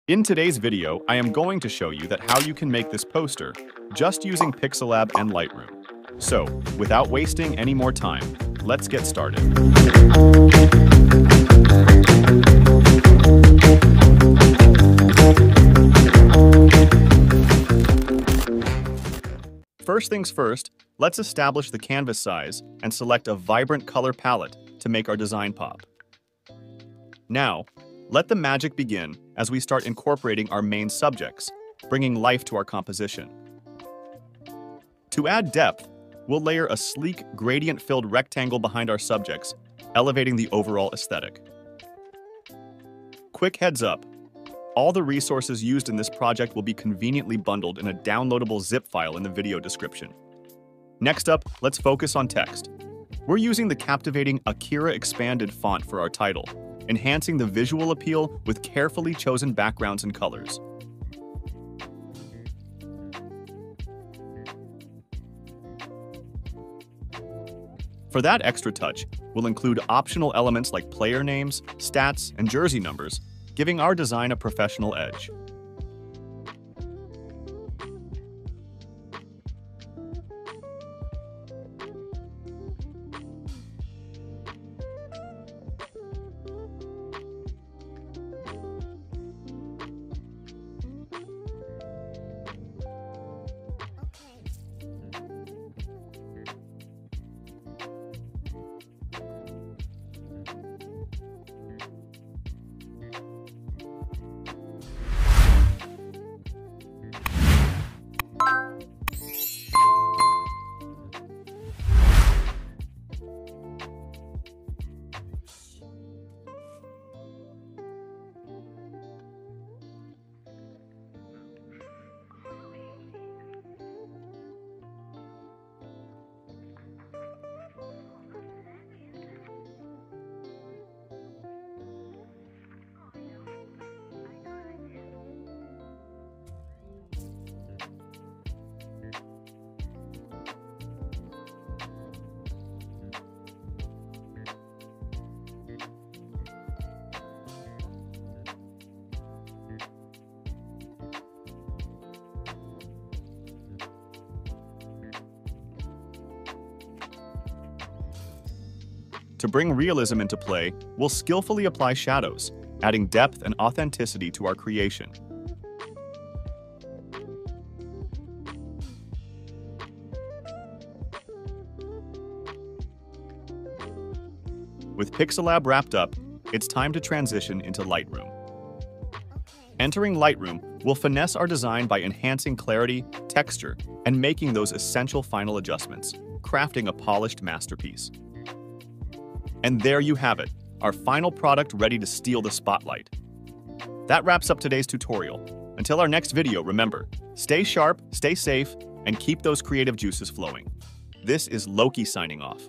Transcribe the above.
In today's video, I am going to show you how you can make this poster just using Pixellab and Lightroom. So, without wasting any more time, let's get started. First things first, let's establish the canvas size and select a vibrant color palette to make our design pop. Now, let the magic begin as we start incorporating our main subjects, bringing life to our composition. To add depth, we'll layer a sleek, gradient-filled rectangle behind our subjects, elevating the overall aesthetic. Quick heads up, all the resources used in this project will be conveniently bundled in a downloadable zip file in the video description. Next up, let's focus on text. We're using the captivating Akira expanded font for our title, enhancing the visual appeal with carefully chosen backgrounds and colors. For that extra touch, we'll include optional elements like player names, stats, and jersey numbers, giving our design a professional edge. To bring realism into play, we'll skillfully apply shadows, adding depth and authenticity to our creation. With Pixellab wrapped up, it's time to transition into Lightroom. Entering Lightroom, we'll finesse our design by enhancing clarity, texture, and making those essential final adjustments, crafting a polished masterpiece. And there you have it, our final product ready to steal the spotlight. That wraps up today's tutorial. Until our next video, remember, stay sharp, stay safe, and keep those creative juices flowing. This is Loki signing off.